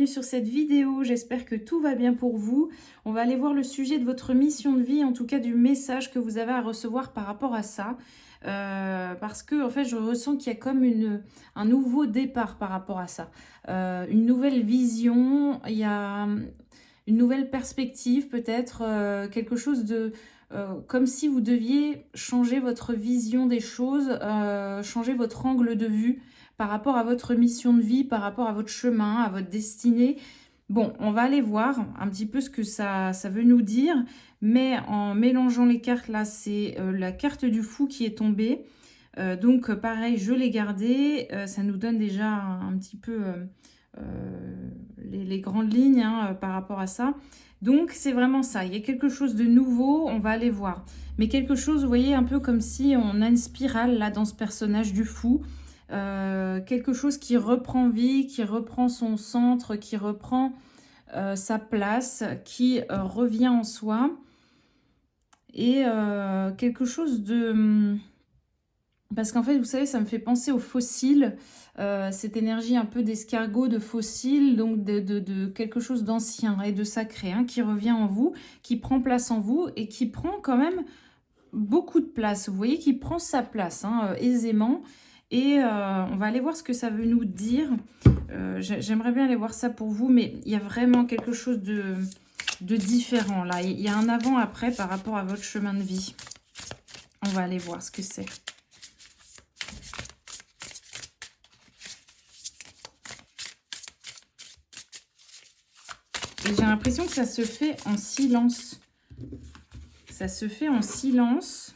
bienvenue sur cette vidéo, j'espère que tout va bien pour vous. On va aller voir le sujet de votre mission de vie, en tout cas du message que vous avez à recevoir par rapport à ça. Parce que en fait je ressens qu'il y a comme un nouveau départ par rapport à ça. Une nouvelle vision, il y a une nouvelle perspective peut-être, quelque chose de... comme si vous deviez changer votre vision des choses, changer votre angle de vue par rapport à votre mission de vie, par rapport à votre chemin, à votre destinée. Bon, on va aller voir un petit peu ce que ça veut nous dire, mais en mélangeant les cartes, là, c'est la carte du fou qui est tombée. Donc, pareil, je l'ai gardée. Ça nous donne déjà un petit peu les grandes lignes par rapport à ça. Donc, c'est vraiment ça. Il y a quelque chose de nouveau, on va aller voir. Mais quelque chose, vous voyez, un peu comme si on a une spirale, là, dans ce personnage du fou. Quelque chose qui reprend vie, qui reprend son centre, qui reprend sa place, qui revient en soi. Et quelque chose de... Parce qu'en fait, vous savez, ça me fait penser aux fossiles, cette énergie un peu d'escargot, de fossile, donc de quelque chose d'ancien et de sacré, hein, qui revient en vous, qui prend place en vous et qui prend quand même beaucoup de place. Vous voyez, qui prend sa place aisément. Et on va aller voir ce que ça veut nous dire. J'aimerais bien aller voir ça pour vous, mais il y a vraiment quelque chose de différent là. Il y a un avant-après par rapport à votre chemin de vie. On va aller voir ce que c'est. Et j'ai l'impression que ça se fait en silence. Ça se fait en silence.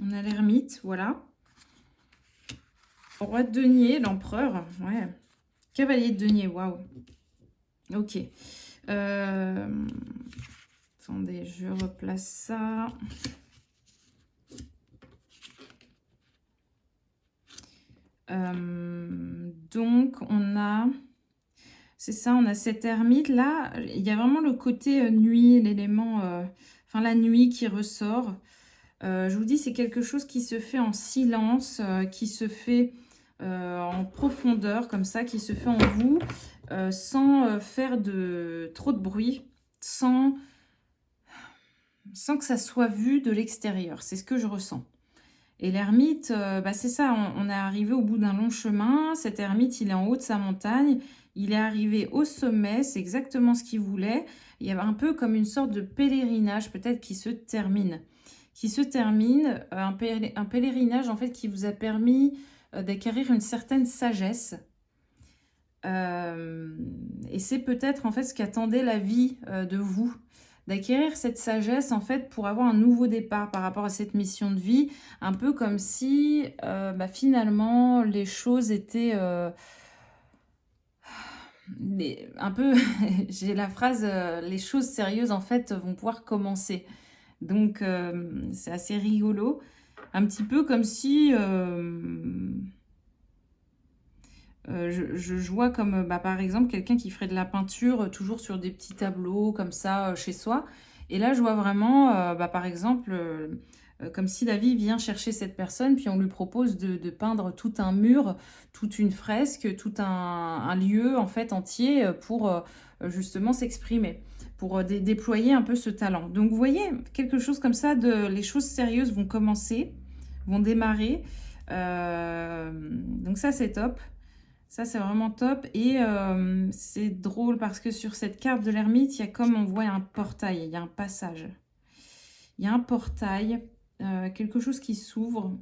On a l'ermite, voilà. Roi de denier, l'empereur, ouais. Cavalier de denier, waouh. Ok. Attendez, je replace ça. Donc, on a... C'est ça, on a cette ermite. Là, il y a vraiment le côté nuit, l'élément... Enfin, la nuit qui ressort. Je vous dis, c'est quelque chose qui se fait en silence, qui se fait en profondeur, comme ça, qui se fait en vous, sans faire trop de bruit, sans que ça soit vu de l'extérieur. C'est ce que je ressens. Et l'ermite, c'est ça, on est arrivé au bout d'un long chemin. Cet ermite, il est en haut de sa montagne. Il est arrivé au sommet, c'est exactement ce qu'il voulait. Il y a un peu comme une sorte de pèlerinage, peut-être, qui se termine. Un pèlerinage en fait qui vous a permis d'acquérir une certaine sagesse. Et c'est peut-être en fait ce qu'attendait la vie de vous. D'acquérir cette sagesse en fait pour avoir un nouveau départ par rapport à cette mission de vie. Un peu comme si finalement les choses étaient... un peu, j'ai la phrase, les choses sérieuses en fait vont pouvoir commencer. Donc, c'est assez rigolo. Un petit peu comme si je vois comme, par exemple, quelqu'un qui ferait de la peinture toujours sur des petits tableaux comme ça chez soi. Et là, je vois vraiment, par exemple, comme si la vie vient chercher cette personne, puis on lui propose de peindre tout un mur, toute une fresque, tout un lieu en fait entier pour justement s'exprimer, pour déployer un peu ce talent. Donc vous voyez, quelque chose comme ça, les choses sérieuses vont commencer, vont démarrer. Donc ça c'est top. Ça, c'est vraiment top. Et c'est drôle parce que sur cette carte de l'ermite, il y a comme on voit un portail, il y a un passage. Il y a un portail, quelque chose qui s'ouvre.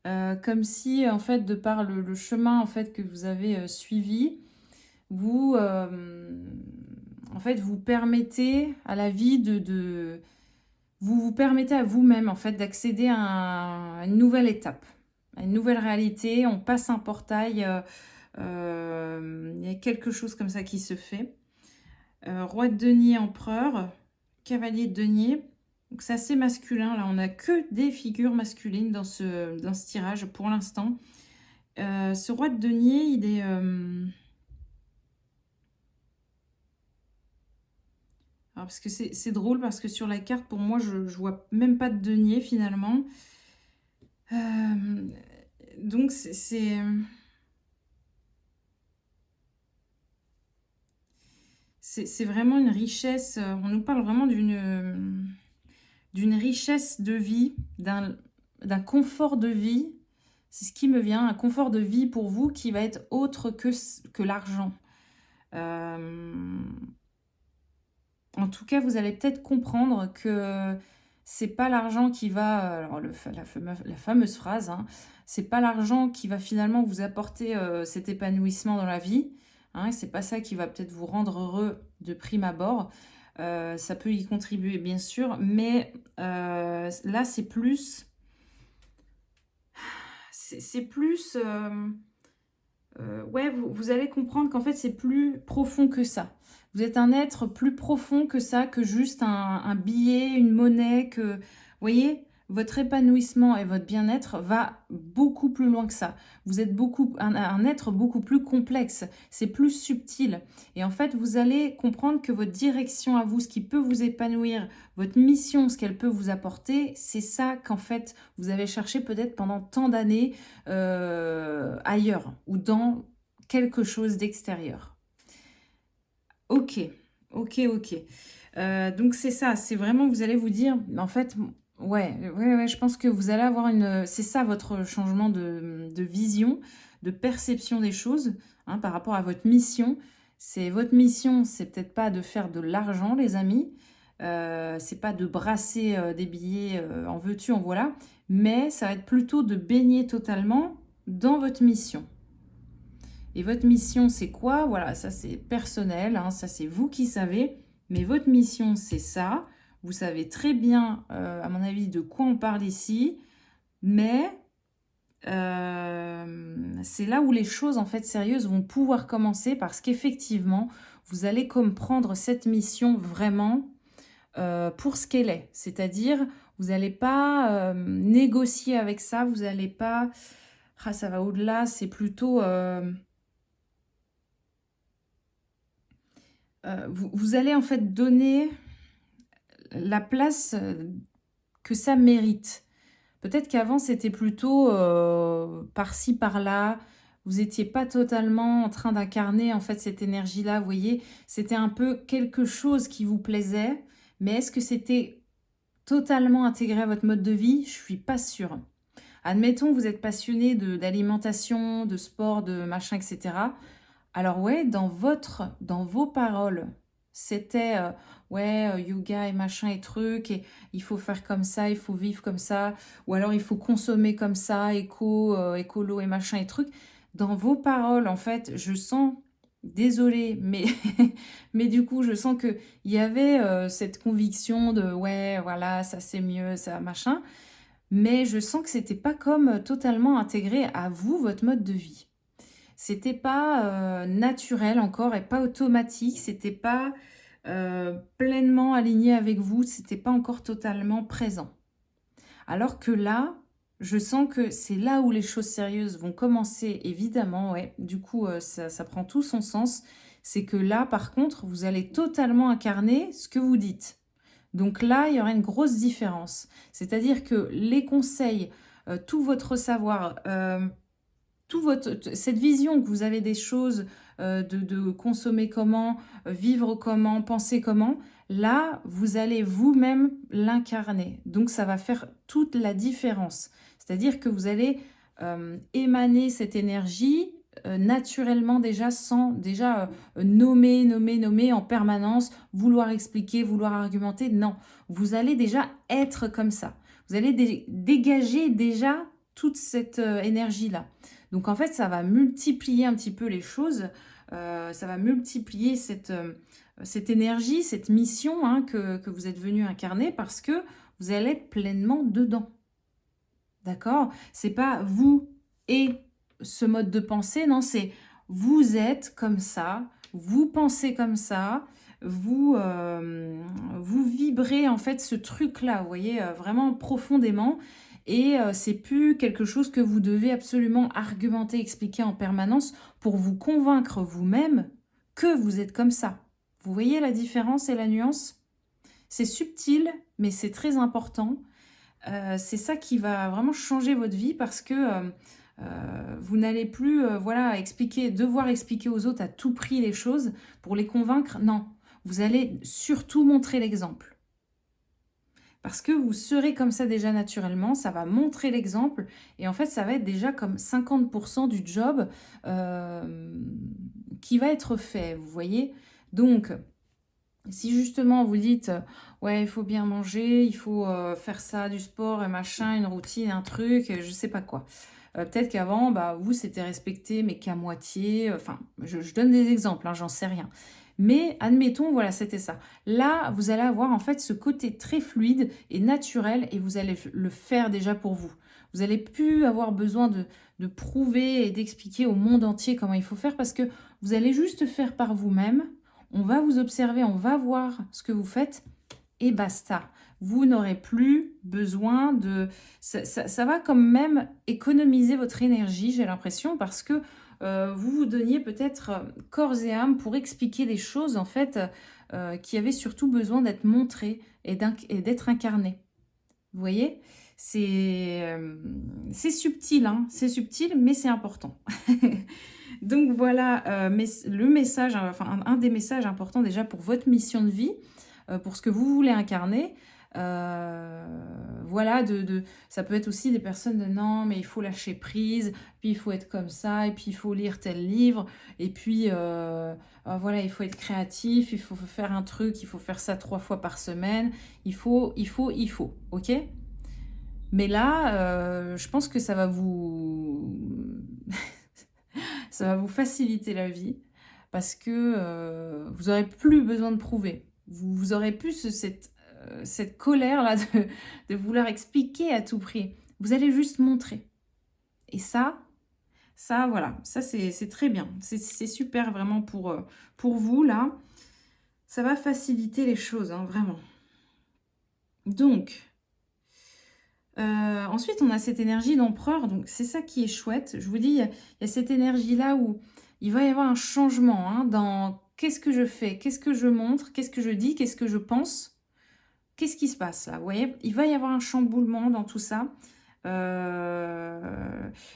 Comme si, en fait, de par le chemin en fait, que vous avez suivi, vous, en fait, vous permettez à la vie vous permettez à vous-même, en fait, d'accéder à une nouvelle étape. Une nouvelle réalité, on passe un portail, il y a quelque chose comme ça qui se fait. Roi de denier, empereur, cavalier de denier, donc c'est assez masculin, là on n'a que des figures masculines dans ce tirage pour l'instant. Ce roi de denier, il est... Alors parce que c'est drôle, parce que sur la carte, pour moi, je vois même pas de denier finalement. Donc c'est c'est vraiment une richesse, on nous parle vraiment d'une richesse de vie, d'un confort de vie. C'est ce qui me vient, un confort de vie pour vous qui va être autre que l'argent. Euh, En tout cas, vous allez peut-être comprendre que c'est pas l'argent qui va, alors la fameuse phrase, hein, c'est pas l'argent qui va finalement vous apporter cet épanouissement dans la vie. Hein, c'est pas ça qui va peut-être vous rendre heureux de prime abord. Ça peut y contribuer bien sûr, mais là c'est plus, ouais, vous allez comprendre qu'en fait c'est plus profond que ça. Vous êtes un être plus profond que ça, que juste un billet, une monnaie, que, vous voyez, votre épanouissement et votre bien-être va beaucoup plus loin que ça. Vous êtes un être beaucoup plus complexe, c'est plus subtil. Et en fait, vous allez comprendre que votre direction à vous, ce qui peut vous épanouir, votre mission, ce qu'elle peut vous apporter, c'est ça qu'en fait, vous avez cherché peut-être pendant tant d'années ailleurs ou dans quelque chose d'extérieur. Ok, ok, ok. Donc c'est ça, c'est vraiment, vous allez vous dire, en fait, ouais, je pense que vous allez avoir c'est ça votre changement de vision, de perception des choses, hein, par rapport à votre mission. C'est votre mission, c'est peut-être pas de faire de l'argent, les amis, c'est pas de brasser des billets en veux-tu, en voilà, mais ça va être plutôt de baigner totalement dans votre mission. Et votre mission, c'est quoi? Voilà, ça c'est personnel, hein, ça c'est vous qui savez. Mais votre mission, c'est ça. Vous savez très bien, à mon avis, de quoi on parle ici. Mais c'est là où les choses, en fait, sérieuses vont pouvoir commencer parce qu'effectivement, vous allez comprendre cette mission vraiment pour ce qu'elle est. C'est-à-dire, vous n'allez pas négocier avec ça, vous n'allez pas... Ah, ça va au-delà, c'est plutôt... vous allez en fait donner la place que ça mérite. Peut-être qu'avant, c'était plutôt par-ci, par-là. Vous n'étiez pas totalement en train d'incarner en fait cette énergie-là, vous voyez. C'était un peu quelque chose qui vous plaisait, mais est-ce que c'était totalement intégré à votre mode de vie? Je suis pas sûre. Admettons, vous êtes passionné d'alimentation, de sport, de machin, etc. Alors ouais, dans vos paroles, c'était ouais, yoga et machin et truc, et il faut faire comme ça, il faut vivre comme ça, ou alors il faut consommer comme ça, écolo et machin et truc. Dans vos paroles, en fait, je sens, désolée, mais, mais du coup, je sens qu'il y avait cette conviction de ouais, voilà, ça c'est mieux, ça machin, mais je sens que c'était pas comme totalement intégré à vous, votre mode de vie. C'était pas naturel encore et pas automatique, c'était pas pleinement aligné avec vous, c'était pas encore totalement présent. Alors que là, je sens que c'est là où les choses sérieuses vont commencer, évidemment, ouais. Du coup, ça prend tout son sens. C'est que là, par contre, vous allez totalement incarner ce que vous dites. Donc là, il y aura une grosse différence. C'est-à-dire que les conseils, tout votre savoir, cette vision que vous avez des choses, de consommer comment, vivre comment, penser comment, là, vous allez vous-même l'incarner. Donc, ça va faire toute la différence. C'est-à-dire que vous allez émaner cette énergie naturellement déjà, sans déjà nommer en permanence, vouloir expliquer, vouloir argumenter. Non, vous allez déjà être comme ça. Vous allez dégager déjà toute cette énergie-là. Donc en fait, ça va multiplier un petit peu les choses, ça va multiplier cette énergie, cette mission hein, que vous êtes venu incarner parce que vous allez être pleinement dedans. D'accord? C'est pas vous et ce mode de pensée, non, c'est vous êtes comme ça, vous pensez comme ça, vous vibrez en fait ce truc-là, vous voyez, vraiment profondément. Et c'est plus quelque chose que vous devez absolument argumenter, expliquer en permanence pour vous convaincre vous-même que vous êtes comme ça. Vous voyez la différence et la nuance? C'est subtil, mais c'est très important. C'est ça qui va vraiment changer votre vie parce que vous n'allez plus voilà, devoir expliquer aux autres à tout prix les choses pour les convaincre. Non, vous allez surtout montrer l'exemple. Parce que vous serez comme ça déjà naturellement, ça va montrer l'exemple et en fait, ça va être déjà comme 50 du job qui va être fait, vous voyez? Donc, si justement vous dites, ouais, il faut bien manger, il faut faire ça, du sport et machin, une routine, un truc, je sais pas quoi. Peut-être qu'avant, bah, vous, c'était respecté, mais qu'à moitié. Enfin, je donne des exemples, hein, j'en sais rien. Mais admettons, voilà, c'était ça. Là, vous allez avoir en fait ce côté très fluide et naturel et vous allez le faire déjà pour vous. Vous n'allez plus avoir besoin de prouver et d'expliquer au monde entier comment il faut faire parce que vous allez juste faire par vous-même. On va vous observer, on va voir ce que vous faites et basta. Vous n'aurez plus besoin de... Ça va quand même économiser votre énergie, j'ai l'impression, parce que vous vous donniez peut-être corps et âme pour expliquer des choses, en fait, qui avaient surtout besoin d'être montrées et d'être incarnées. Vous voyez? C'est subtil, hein, c'est subtil, mais c'est important. Donc voilà, le message, enfin un des messages importants déjà pour votre mission de vie, pour ce que vous voulez incarner. Voilà, ça peut être aussi des personnes de non, mais il faut lâcher prise, puis il faut être comme ça, et puis il faut lire tel livre, et puis voilà, il faut être créatif, il faut faire un truc, il faut faire ça 3 fois par semaine, il faut, ok? Mais là, je pense que ça va vous... ça va vous faciliter la vie parce que vous n'aurez plus besoin de prouver. Vous aurez plus cette colère-là de vouloir expliquer à tout prix. Vous allez juste montrer. Et ça voilà, ça c'est très bien. C'est super vraiment pour vous, là. Ça va faciliter les choses, hein, vraiment. Donc... ensuite, on a cette énergie d'empereur, donc c'est ça qui est chouette. Je vous dis, il y a cette énergie-là où il va y avoir un changement hein, dans qu'est-ce que je fais, qu'est-ce que je montre, qu'est-ce que je dis, qu'est-ce que je pense, qu'est-ce qui se passe là, vous voyez? Il va y avoir un chamboulement dans tout ça.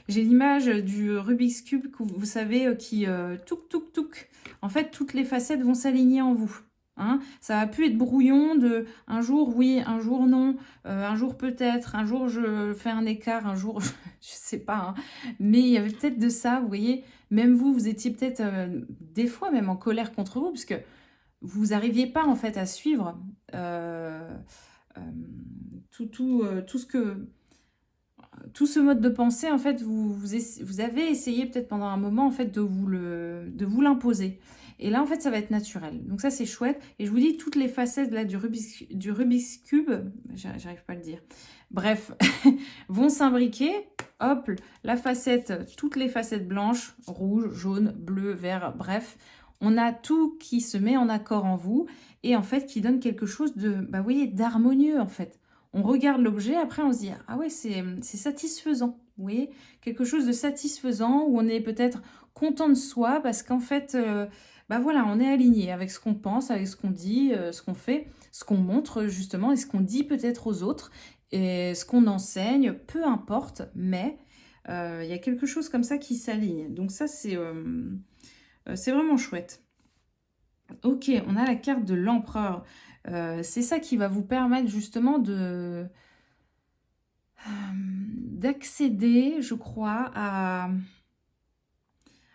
J'ai l'image du Rubik's Cube, que vous savez, qui touc, touc, touc. En fait, toutes les facettes vont s'aligner en vous. Hein, ça va plus être brouillon de un jour oui, un jour non, un jour peut-être, un jour je fais un écart, un jour je sais pas. Hein, mais il y avait peut-être de ça, vous voyez. Même vous, vous étiez peut-être des fois même en colère contre vous, parce que vous n'arriviez pas en fait à suivre euh, tout ce que tout ce mode de pensée, en fait, vous avez essayé peut-être pendant un moment, en fait, de vous l'imposer. Et là, en fait, ça va être naturel. Donc ça, c'est chouette. Et je vous dis, toutes les facettes là, du Rubik's Cube, j'arrive pas à le dire, bref, vont s'imbriquer. Hop, la facette, toutes les facettes blanches, rouge, jaune, bleu, vert, bref. On a tout qui se met en accord en vous et en fait, qui donne quelque chose de, bah, vous voyez, d'harmonieux, en fait. On regarde l'objet, après on se dit, ah ouais, c'est satisfaisant, vous voyez, quelque chose de satisfaisant, où on est peut-être content de soi, parce qu'en fait, bah voilà, on est aligné avec ce qu'on pense, avec ce qu'on dit, ce qu'on fait, ce qu'on montre justement, et ce qu'on dit peut-être aux autres, et ce qu'on enseigne, peu importe, mais il y a quelque chose comme ça qui s'aligne. Donc ça, c'est vraiment chouette. Ok, on a la carte de l'empereur. C'est ça qui va vous permettre justement d'accéder, je crois, à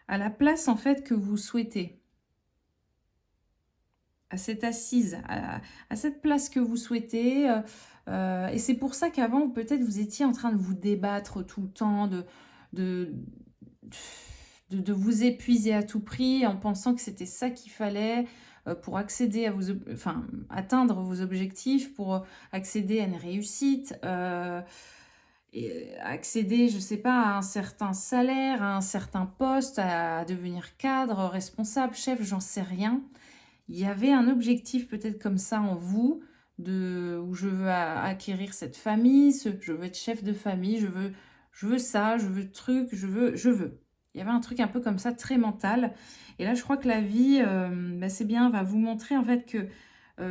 la place en fait que vous souhaitez. À cette assise, à cette place que vous souhaitez. Et c'est pour ça qu'avant, peut-être, vous étiez en train de vous débattre tout le temps, de, de vous épuiser à tout prix en pensant que c'était ça qu'il fallait pour accéder à enfin, atteindre vos objectifs, pour accéder à une réussite, et accéder, je sais pas, à un certain salaire, à un certain poste, à devenir cadre, responsable, chef, j'en sais rien. Il y avait un objectif peut-être comme ça en vous, où je veux acquérir cette famille, je veux être chef de famille, je veux ça, je veux truc, je veux. Il y avait un truc un peu comme ça, très mental. Et là, je crois que la vie, bah, c'est bien, va vous montrer en fait que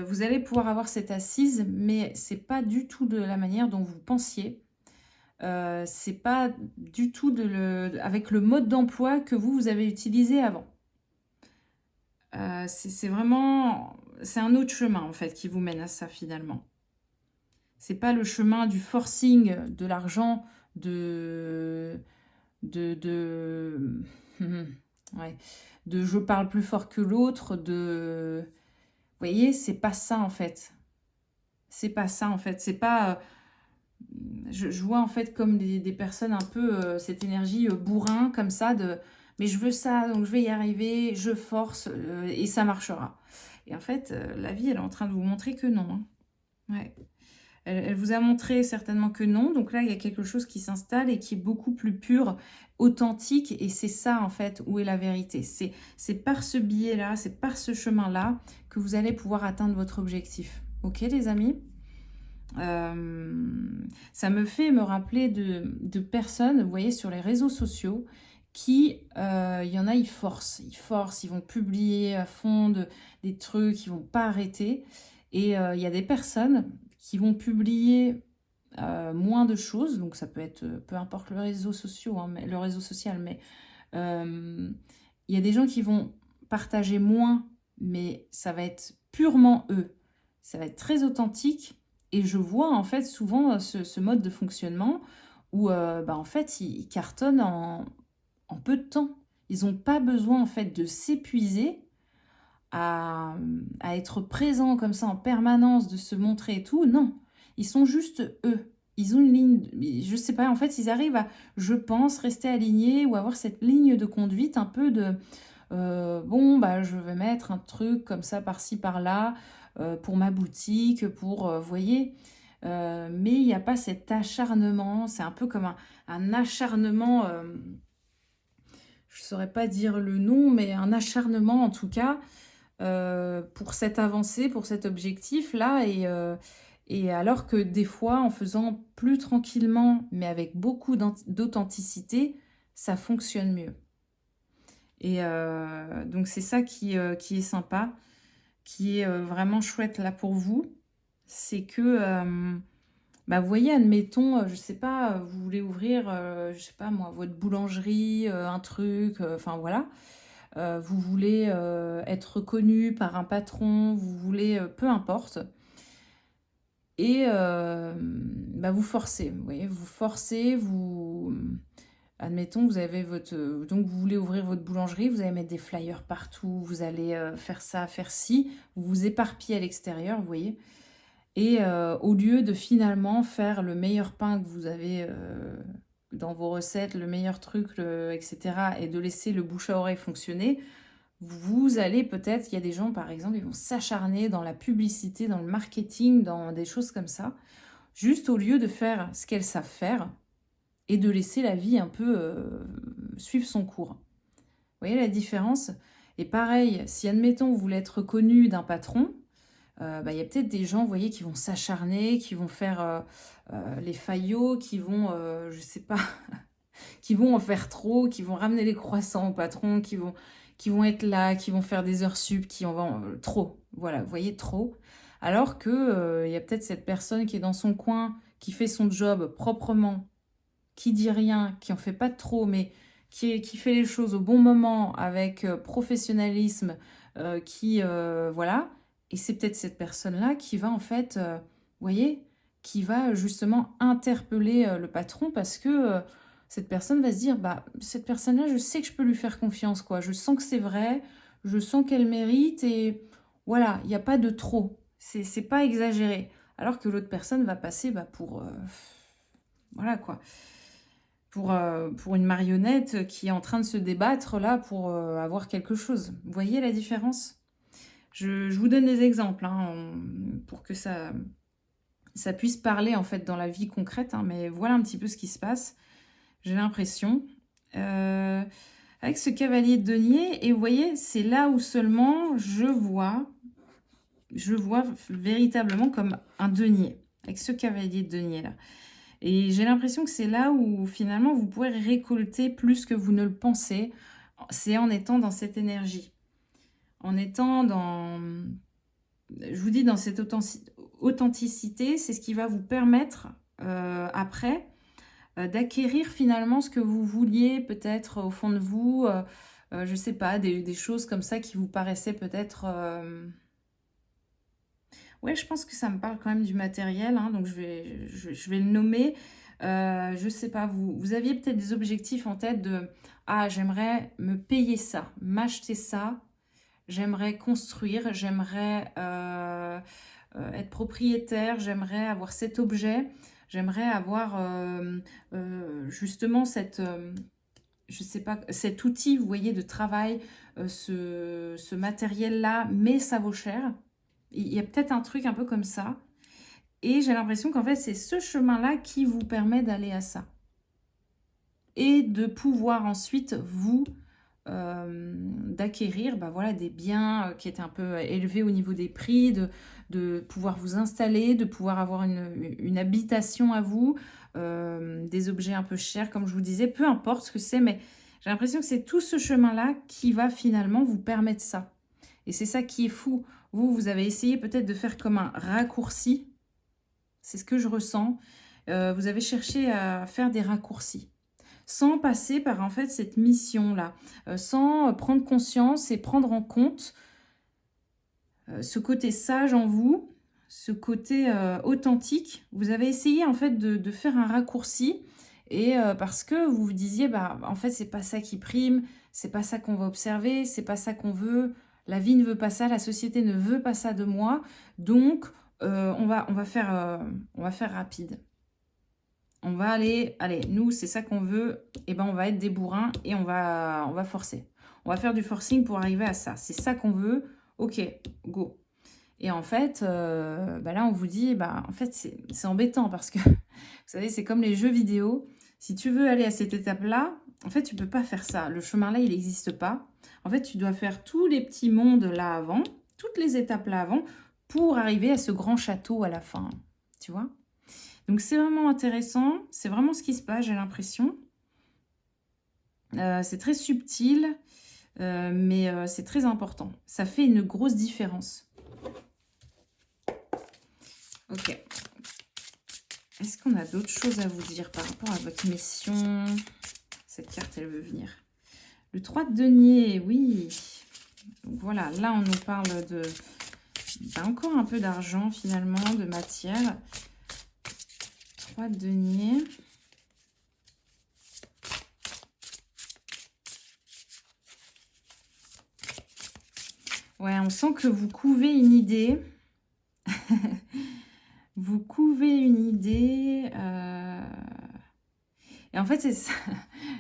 vous allez pouvoir avoir cette assise, mais c'est pas du tout de la manière dont vous pensiez. C'est pas du tout avec le mode d'emploi que vous avez utilisé avant. C'est vraiment c'est un autre chemin, en fait, qui vous mène à ça, finalement. C'est pas le chemin du forcing, de l'argent, de... de ouais, de je parle plus fort que l'autre, de... Vous voyez, c'est pas ça, en fait. C'est pas ça, en fait. C'est pas... je vois, en fait, comme des personnes un peu... cette énergie bourrin, comme ça, de... Mais je veux ça, donc je vais y arriver, je force, et ça marchera. Et en fait, la vie, elle est en train de vous montrer que non. Hein. Ouais. Elle vous a montré certainement que non. Donc là, il y a quelque chose qui s'installe et qui est beaucoup plus pur, authentique. Et c'est ça, en fait, où est la vérité. C'est par ce biais-là, c'est par ce chemin-là que vous allez pouvoir atteindre votre objectif. Ok, les amis? Ça me fait me rappeler de personnes, vous voyez, sur les réseaux sociaux, qui, il y en a, ils vont publier à fond des trucs, ils vont pas arrêter. Et il y a des personnes qui vont publier moins de choses, donc ça peut être, peu importe le réseau social, hein, le réseau social, mais il y a des gens qui vont partager moins, mais ça va être purement eux. Ça va être très authentique. Et je vois en fait souvent ce mode de fonctionnement où en fait ils cartonnent en peu de temps. Ils n'ont pas besoin en fait de s'épuiser à être présents comme ça en permanence, de se montrer et tout. Non, ils sont juste eux. Ils ont une ligne, je sais pas, en fait ils arrivent à, je pense, rester alignés ou avoir cette ligne de conduite un peu de bon, bah, je vais mettre un truc comme ça par-ci, par-là, pour ma boutique, pour, vous voyez, mais il n'y a pas cet acharnement, c'est un peu comme un acharnement, je ne saurais pas dire le nom, mais un acharnement en tout cas, pour cette avancée, pour cet objectif-là, et alors que des fois, en faisant plus tranquillement, mais avec beaucoup d'authenticité, ça fonctionne mieux. Et donc c'est ça qui est sympa, qui est vraiment chouette là pour vous. C'est que, vous voyez, admettons, je sais pas, vous voulez ouvrir, je sais pas moi, votre boulangerie, un truc, enfin voilà. Vous voulez être reconnu par un patron, vous voulez, peu importe. Et vous forcez, vous voyez, vous forcez, admettons, vous avez votre... donc, vous voulez ouvrir votre boulangerie, vous allez mettre des flyers partout, vous allez faire ça, faire ci, vous vous éparpillez à l'extérieur, vous voyez. Et au lieu de finalement faire le meilleur pain que vous avez dans vos recettes, le meilleur truc, etc., et de laisser le bouche à oreille fonctionner, vous allez peut-être, il y a des gens, par exemple, ils vont s'acharner dans la publicité, dans le marketing, dans des choses comme ça, juste au lieu de faire ce qu'elles savent faire, et de laisser la vie un peu suivre son cours. Vous voyez la différence? Et pareil, si admettons vous voulez être reconnu d'un patron, il y a peut-être des gens, vous voyez, qui vont s'acharner, qui vont faire les faillots, qui vont, je sais pas, qui vont en faire trop, qui vont ramener les croissants au patron, qui vont être là, qui vont faire des heures sup, qui en vont trop. Voilà, vous voyez, trop. Alors que il y a peut-être cette personne qui est dans son coin, qui fait son job proprement, qui dit rien, qui en fait pas trop, mais qui fait les choses au bon moment, avec professionnalisme, voilà. Et c'est peut-être cette personne-là qui va en fait, vous voyez, qui va justement interpeller le patron parce que cette personne va se dire, cette personne-là, je sais que je peux lui faire confiance, quoi. Je sens que c'est vrai, je sens qu'elle mérite et voilà, il n'y a pas de trop. C'est pas exagéré. Alors que l'autre personne va passer pour... voilà, quoi. Pour une marionnette qui est en train de se débattre là pour avoir quelque chose. Vous voyez la différence? Je vous donne des exemples hein, pour que ça puisse parler en fait dans la vie concrète, hein, mais voilà un petit peu ce qui se passe, j'ai l'impression. Avec ce cavalier de denier, et vous voyez, c'est là où seulement je vois véritablement comme un denier, avec ce cavalier de denier là. Et j'ai l'impression que c'est là où finalement vous pourrez récolter plus que vous ne le pensez. C'est en étant dans cette énergie. En étant dans... Je vous dis, dans cette authenticité, c'est ce qui va vous permettre après d'acquérir finalement ce que vous vouliez peut-être au fond de vous. Je sais pas, des choses comme ça qui vous paraissaient peut-être... Ouais, je pense que ça me parle quand même du matériel, hein, donc je vais le nommer. Je sais pas, vous aviez peut-être des objectifs en tête de: «Ah, j'aimerais me payer ça, m'acheter ça, j'aimerais construire, j'aimerais, être propriétaire, j'aimerais avoir cet objet, j'aimerais avoir, justement cette, je sais pas, cet outil, vous voyez, de travail, ce matériel-là, mais ça vaut cher». Il y a peut-être un truc un peu comme ça et j'ai l'impression qu'en fait, c'est ce chemin-là qui vous permet d'aller à ça et de pouvoir ensuite vous, d'acquérir, bah, voilà, des biens, qui étaient un peu élevés au niveau des prix, de pouvoir vous installer, de pouvoir avoir une habitation à vous, des objets un peu chers comme je vous disais, peu importe ce que c'est, mais j'ai l'impression que c'est tout ce chemin-là qui va finalement vous permettre ça et c'est ça qui est fou. Vous avez essayé peut-être de faire comme un raccourci, c'est ce que je ressens. Vous avez cherché à faire des raccourcis sans passer par en fait cette mission-là, sans prendre conscience et prendre en compte ce côté sage en vous, ce côté authentique. Vous avez essayé en fait de faire un raccourci et parce que vous vous disiez, bah en fait c'est pas ça qui prime, c'est pas ça qu'on va observer, c'est pas ça qu'on veut, la vie ne veut pas ça, la société ne veut pas ça de moi, donc on va faire rapide. On va aller, allez, nous, c'est ça qu'on veut, et ben on va être des bourrins et on va forcer. On va faire du forcing pour arriver à ça. C'est ça qu'on veut, ok, go. Et en fait, bah là, on vous dit, bah, en fait, c'est embêtant parce que, vous savez, c'est comme les jeux vidéo. Si tu veux aller à cette étape-là, en fait, tu peux pas faire ça. Le chemin-là, il n'existe pas. En fait, tu dois faire tous les petits mondes là avant, toutes les étapes là avant, pour arriver à ce grand château à la fin. Tu vois? Donc c'est vraiment intéressant, c'est vraiment ce qui se passe, j'ai l'impression. C'est très subtil, mais c'est très important. Ça fait une grosse différence. Ok. Est-ce qu'on a d'autres choses à vous dire par rapport à votre mission? Cette carte, elle veut venir. Le 3 de denier, oui. Donc voilà, là on nous parle de... encore un peu d'argent finalement, de matière. 3 de denier. Ouais, on sent que vous couvez une idée. Vous couvez une idée. Et en fait, c'est ça.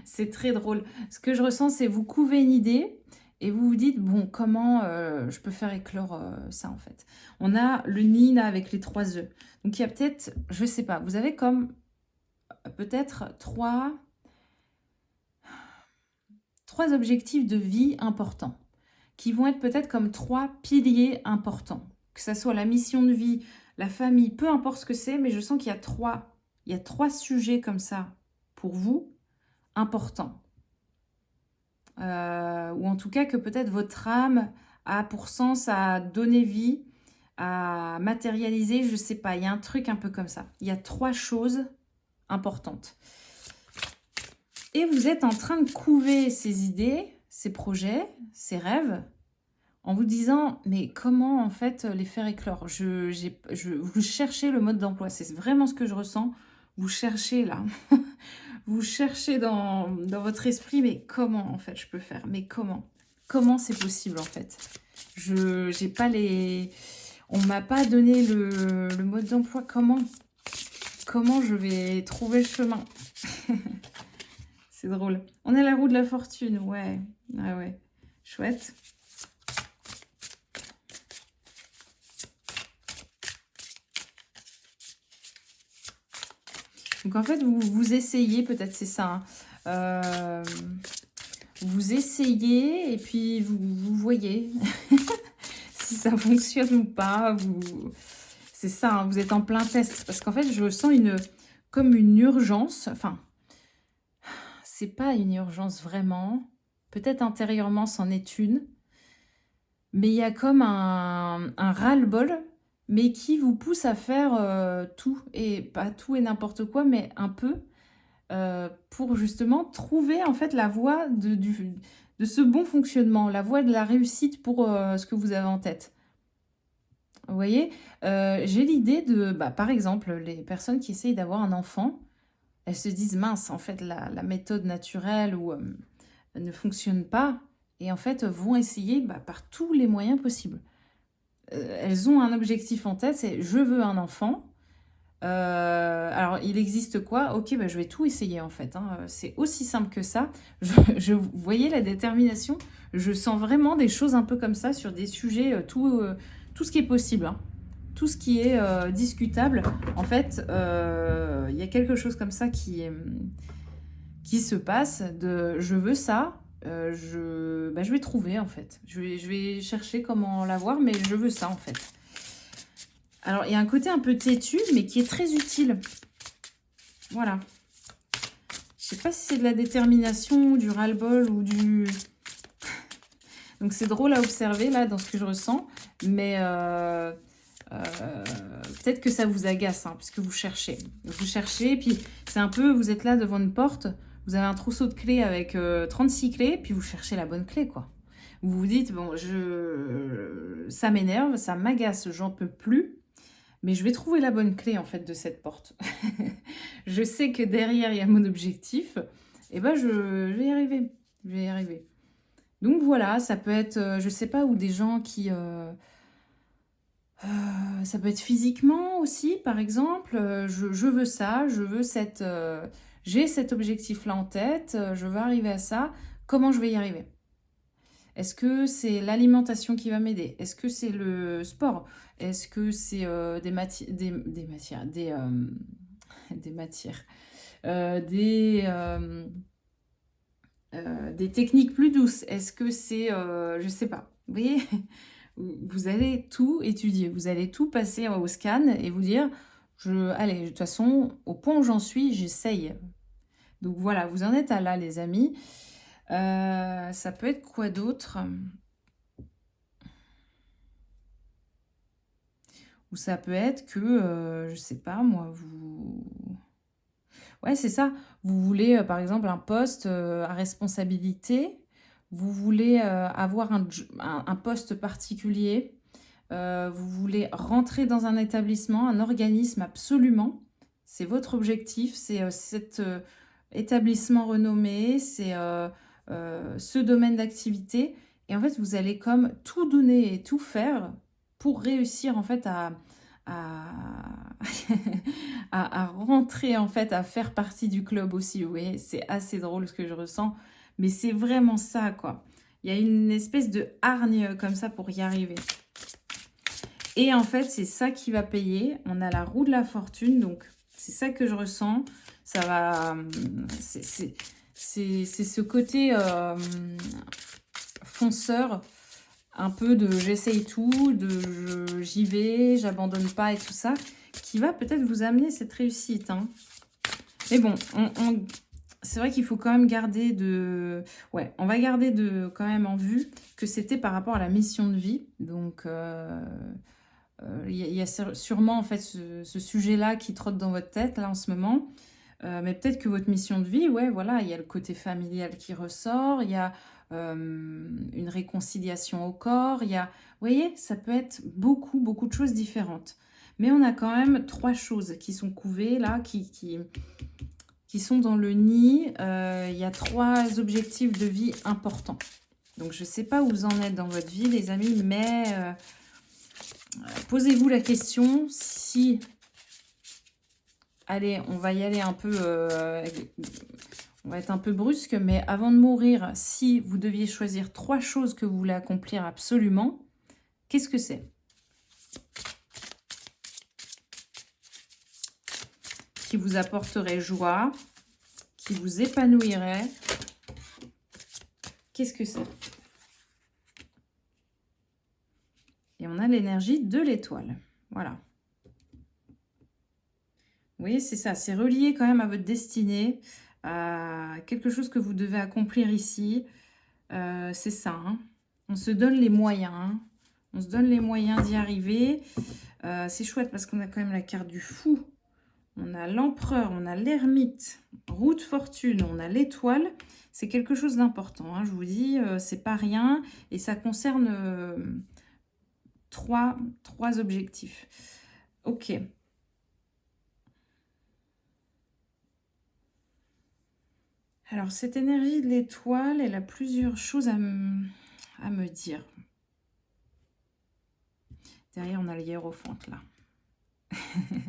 C'est très drôle. Ce que je ressens, c'est vous couvez une idée et vous vous dites, bon, comment je peux faire éclore ça, en fait. On a le nid là, avec les 3 œufs. Donc, il y a peut-être, je sais pas, vous avez comme peut-être trois objectifs de vie importants qui vont être peut-être comme 3 piliers importants. Que ça soit la mission de vie, la famille, peu importe ce que c'est, mais je sens qu'il y a trois sujets comme ça pour vous importants. Ou en tout cas que peut-être votre âme a pour sens à donner vie, à matérialiser, je sais pas, il y a un truc un peu comme ça. Il y a 3 choses importantes. Et vous êtes en train de couver ces idées, ces projets, ces rêves, en vous disant, mais comment en fait les faire éclore? Vous cherchez le mode d'emploi, c'est vraiment ce que je ressens. Vous cherchez là, vous cherchez dans votre esprit, mais comment en fait je peux faire? Mais comment? Comment c'est possible en fait? J'ai pas les... On m'a pas donné le mode d'emploi, comment je vais trouver le chemin? C'est drôle. On a la roue de la fortune, ouais. Ah ouais, chouette. Donc en fait, vous essayez, peut-être c'est ça, hein. Vous essayez et puis vous voyez si ça fonctionne ou pas. C'est ça, hein, vous êtes en plein test. Parce qu'en fait, je sens comme une urgence. Enfin, c'est pas une urgence vraiment. Peut-être intérieurement, c'en est une. Mais il y a comme un ras-le-bol, mais qui vous pousse à faire tout. Et pas tout et n'importe quoi, mais un peu. Pour justement trouver en fait la voie de ce bon fonctionnement, la voie de la réussite pour ce que vous avez en tête. Vous voyez? J'ai l'idée de, bah, par exemple, les personnes qui essayent d'avoir un enfant, elles se disent: «Mince, en fait, la méthode naturelle ou ne fonctionne pas» et en fait, vont essayer, bah, par tous les moyens possibles. Elles ont un objectif en tête, c'est: «Je veux un enfant». Alors il existe quoi? OK, bah, je vais tout essayer en fait, hein, c'est aussi simple que ça. Vous voyez la détermination? Je sens vraiment des choses un peu comme ça sur des sujets, tout ce qui est possible, hein. Tout ce qui est, discutable. En fait, il y a quelque chose comme ça qui se passe de: «Je veux ça, je vais trouver en fait. Je vais chercher comment l'avoir, mais je veux ça en fait». Alors, il y a un côté un peu têtu, mais qui est très utile. Voilà. Je sais pas si c'est de la détermination, du ras-le-bol ou du... Donc, c'est drôle à observer, là, dans ce que je ressens. Mais peut-être que ça vous agace, hein, puisque vous cherchez. Vous cherchez, puis c'est un peu... Vous êtes là devant une porte, vous avez un trousseau de clés avec 36 clés, puis vous cherchez la bonne clé, quoi. Vous vous dites, bon, ça m'énerve, ça m'agace, j'en peux plus. Mais je vais trouver la bonne clé, en fait, de cette porte. Je sais que derrière, il y a mon objectif. Et ben, je vais y arriver. Je vais y arriver. Donc, voilà, ça peut être, je sais pas, ou des gens qui... ça peut être physiquement aussi, par exemple. Je veux ça, je veux cette... j'ai cet objectif-là en tête, je veux arriver à ça. Comment je vais y arriver? Est-ce que c'est l'alimentation qui va m'aider? Est-ce que c'est le sport? Est-ce que c'est des matières, des matières, des techniques plus douces? Est-ce que c'est, je sais pas. Vous voyez, vous allez tout étudier, vous allez tout passer au scan et vous dire, allez, de toute façon, au point où j'en suis, j'essaye. Donc voilà, vous en êtes à là, les amis. Ça peut être quoi d'autre? Ou ça peut être que, je sais pas moi, ouais, c'est ça. Vous voulez, par exemple, un poste, à responsabilité. Vous voulez, avoir un poste particulier. Vous voulez rentrer dans un établissement, un organisme absolument. C'est votre objectif, c'est, cet, établissement renommé, c'est, ce domaine d'activité et en fait, vous allez comme tout donner et tout faire pour réussir en fait à à rentrer en fait, à faire partie du club aussi, vous voyez? C'est assez drôle ce que je ressens, mais c'est vraiment ça, quoi. Il y a une espèce de hargne, comme ça pour y arriver et en fait, c'est ça qui va payer. On a la roue de la fortune, donc c'est ça que je ressens. Ça va, c'est ce côté, fonceur, un peu de j'essaye tout, de j'y vais, j'abandonne pas et tout ça, qui va peut-être vous amener cette réussite, hein. Mais bon, c'est vrai qu'il faut quand même garder de... Ouais, on va garder quand même en vue que c'était par rapport à la mission de vie. Donc, il y a sûrement en fait ce sujet-là qui trotte dans votre tête là en ce moment. Mais peut-être que votre mission de vie, ouais, voilà, il y a le côté familial qui ressort, il y a une réconciliation au corps, il y a... Vous voyez, ça peut être beaucoup, beaucoup de choses différentes. Mais on a quand même 3 choses qui sont couvées là, qui sont dans le nid. Il y a 3 objectifs de vie importants. Donc, je ne sais pas où vous en êtes dans votre vie, les amis, mais posez-vous la question si... Allez, on va y aller un peu... on va être un peu brusque, mais avant de mourir, si vous deviez choisir 3 choses que vous voulez accomplir absolument, qu'est-ce que c'est? Qui vous apporterait joie, qui vous épanouirait. Qu'est-ce que c'est? Et on a l'énergie de l'étoile. Voilà. Vous voyez, c'est ça. C'est relié quand même à votre destinée, à quelque chose que vous devez accomplir ici. C'est ça. Hein. On se donne les moyens. Hein. On se donne les moyens d'y arriver. C'est chouette parce qu'on a quand même la carte du fou. On a l'empereur, on a l'ermite, roue de fortune, on a l'étoile. C'est quelque chose d'important, hein, je vous dis, c'est pas rien. Et ça concerne trois objectifs. Ok. Alors, cette énergie de l'étoile, elle a plusieurs choses à me dire. Derrière, on a le hiérophante, là.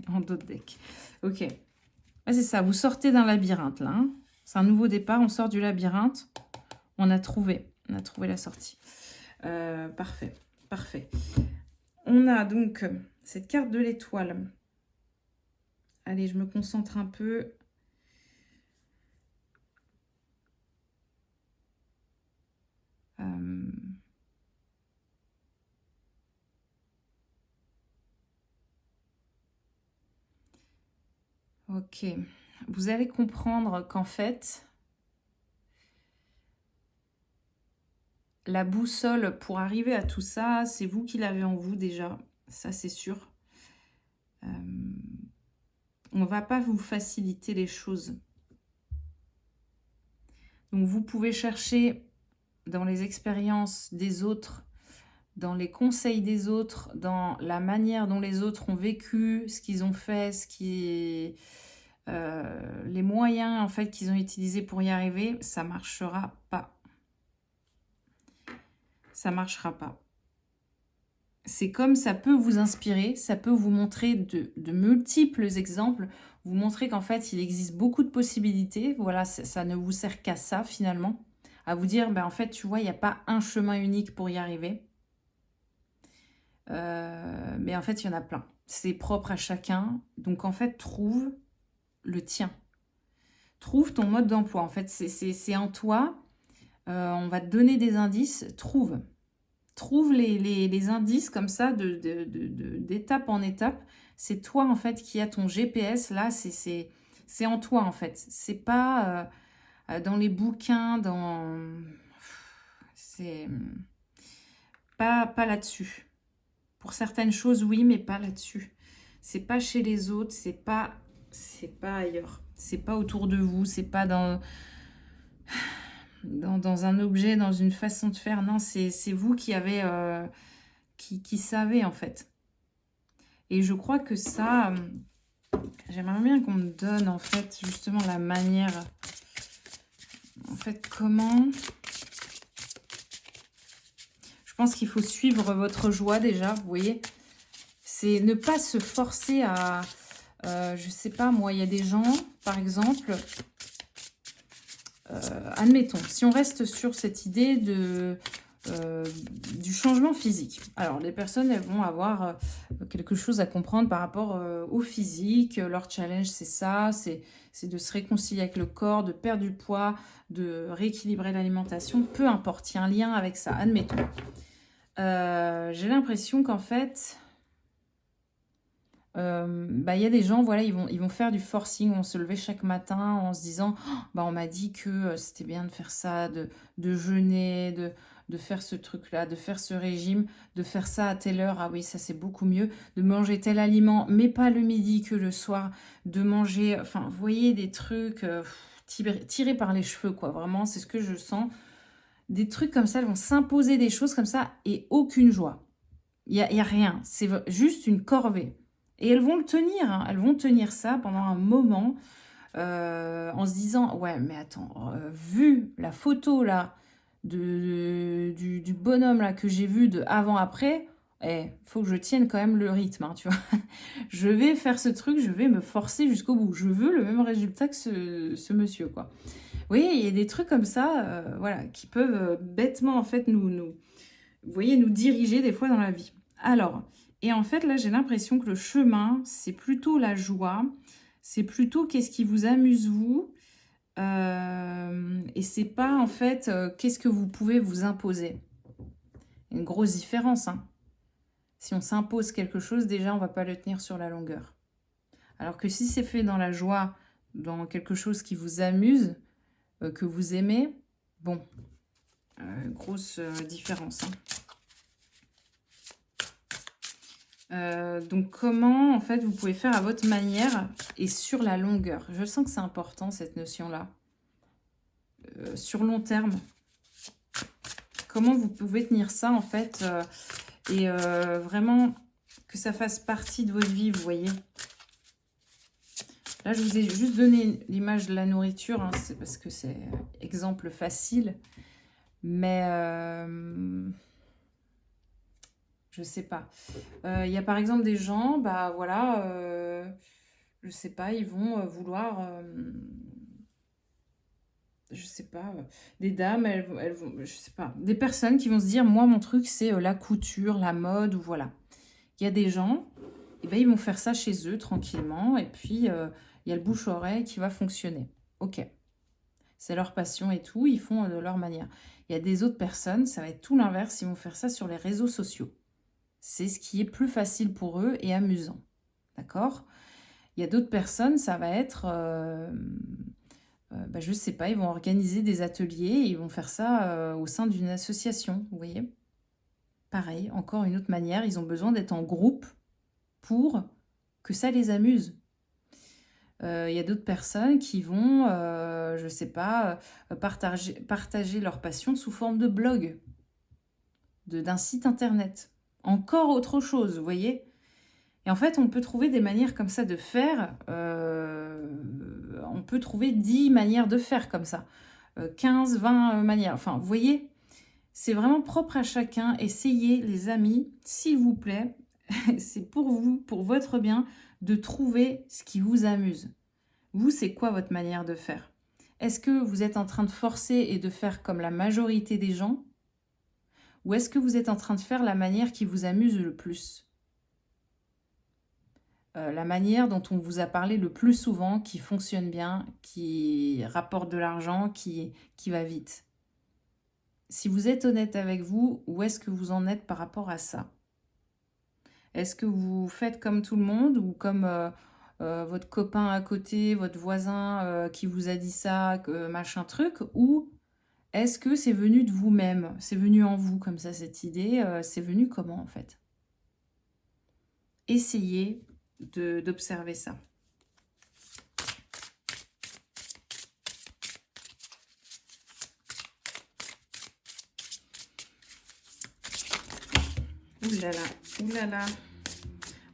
En dos de deck. Ok. Ah, c'est ça, vous sortez d'un labyrinthe, là. Hein. C'est un nouveau départ, on sort du labyrinthe. On a trouvé la sortie. Parfait, parfait. On a donc cette carte de l'étoile. Allez, je me concentre un peu. Ok. Vous allez comprendre qu'en fait, la boussole pour arriver à tout ça, c'est vous qui l'avez en vous déjà. Ça, c'est sûr. On ne va pas vous faciliter les choses. Donc, vous pouvez chercher dans les expériences des autres, dans les conseils des autres, dans la manière dont les autres ont vécu, ce qu'ils ont fait, les moyens en fait qu'ils ont utilisés pour y arriver, ça marchera pas. Ça marchera pas. C'est comme ça peut vous inspirer, ça peut vous montrer de multiples exemples, vous montrer qu'en fait, il existe beaucoup de possibilités. Voilà, ça ne vous sert qu'à ça, finalement. À vous dire, ben, en fait, tu vois, il n'y a pas un chemin unique pour y arriver. Mais en fait, il y en a plein. C'est propre à chacun. Donc, en fait, trouve le tien. Trouve ton mode d'emploi. En fait, c'est en toi. On va te donner des indices. Trouve les indices comme ça d'étape en étape. C'est toi en fait qui as ton GPS là, c'est en toi en fait. C'est pas dans les bouquins, c'est pas là-dessus. Pour certaines choses oui, mais pas là-dessus. C'est pas chez les autres, c'est pas ailleurs. C'est pas autour de vous, c'est pas dans un objet, dans une façon de faire. Non, c'est vous qui avez qui savez en fait. Et je crois que ça, j'aimerais bien qu'on me donne en fait justement la manière, en fait comment. Je pense qu'il faut suivre votre joie déjà, vous voyez. C'est ne pas se forcer à, je sais pas moi, il y a des gens par exemple, admettons, si on reste sur cette idée du changement physique. Alors, les personnes, elles vont avoir quelque chose à comprendre par rapport au physique. Leur challenge, c'est ça, c'est de se réconcilier avec le corps, de perdre du poids, de rééquilibrer l'alimentation. Peu importe, il y a un lien avec ça, admettons. J'ai l'impression qu'en fait, y a des gens, voilà, ils vont faire du forcing, vont se lever chaque matin en se disant oh, on m'a dit que c'était bien de faire ça, de jeûner, de faire ce truc-là, de faire ce régime, de faire ça à telle heure, ah oui, ça c'est beaucoup mieux, de manger tel aliment, mais pas le midi que le soir, de manger, enfin, vous voyez, des trucs tirés par les cheveux, quoi, vraiment, c'est ce que je sens. Des trucs comme ça, elles vont s'imposer des choses comme ça et aucune joie. Il y a rien, c'est juste une corvée. Et elles vont le tenir, hein. Elles vont tenir ça pendant un moment en se disant, ouais, mais attends, vu la photo là, du bonhomme là que j'ai vu de avant-après, faut que je tienne quand même le rythme, hein, tu vois. Je vais faire ce truc, je vais me forcer jusqu'au bout. Je veux le même résultat que ce monsieur, quoi. Oui, il y a des trucs comme ça, voilà, qui peuvent bêtement, en fait, vous voyez, nous diriger des fois dans la vie. Alors, et en fait, là, j'ai l'impression que le chemin, c'est plutôt la joie, c'est plutôt qu'est-ce qui vous amuse, vous, et c'est pas, en fait, qu'est-ce que vous pouvez vous imposer. Une grosse différence, hein. Si on s'impose quelque chose, déjà, on va pas le tenir sur la longueur. Alors que si c'est fait dans la joie, dans quelque chose qui vous amuse, que vous aimez, bon, grosse différence, hein. Donc comment en fait vous pouvez faire à votre manière et sur la longueur. Je sens que c'est important cette notion là, sur long terme, comment vous pouvez tenir ça en fait, Et vraiment que ça fasse partie de votre vie, vous voyez. Là, je vous ai juste donné l'image de la nourriture, hein, c'est parce que c'est exemple facile. Mais je sais pas. Il y a par exemple des gens, bah voilà, je sais pas, ils vont vouloir, je sais pas, des dames, elles vont, je sais pas, des personnes qui vont se dire, moi mon truc c'est la couture, la mode, ou voilà. Il y a des gens, et ben, ils vont faire ça chez eux tranquillement, et puis il y a le bouche-oreille qui va fonctionner. Ok, c'est leur passion et tout, ils font de leur manière. Il y a des autres personnes, ça va être tout l'inverse, ils vont faire ça sur les réseaux sociaux. C'est ce qui est plus facile pour eux et amusant. D'accord? Il y a d'autres personnes, ça va être, je ne sais pas, ils vont organiser des ateliers, et ils vont faire ça au sein d'une association, vous voyez? Pareil, encore une autre manière, ils ont besoin d'être en groupe pour que ça les amuse. Il y a d'autres personnes qui vont, je ne sais pas, partager leur passion sous forme de blog, d'un site internet. Encore autre chose, vous voyez? Et en fait, on peut trouver des manières comme ça de faire. On peut trouver 10 manières de faire comme ça. 15, 20 manières. Enfin, vous voyez, c'est vraiment propre à chacun. Essayez, les amis, s'il vous plaît, c'est pour vous, pour votre bien, de trouver ce qui vous amuse. Vous, c'est quoi votre manière de faire? Est-ce que vous êtes en train de forcer et de faire comme la majorité des gens? Ou est-ce que vous êtes en train de faire la manière qui vous amuse le plus? La manière dont on vous a parlé le plus souvent, qui fonctionne bien, qui rapporte de l'argent, qui va vite. Si vous êtes honnête avec vous, où est-ce que vous en êtes par rapport à ça? Est-ce que vous faites comme tout le monde, ou comme votre copain à côté, votre voisin qui vous a dit ça, machin truc, ou est-ce que c'est venu de vous-même? C'est venu en vous comme ça, cette idée, c'est venu comment en fait? Essayez d'observer ça. Ouh là là, ouh là là.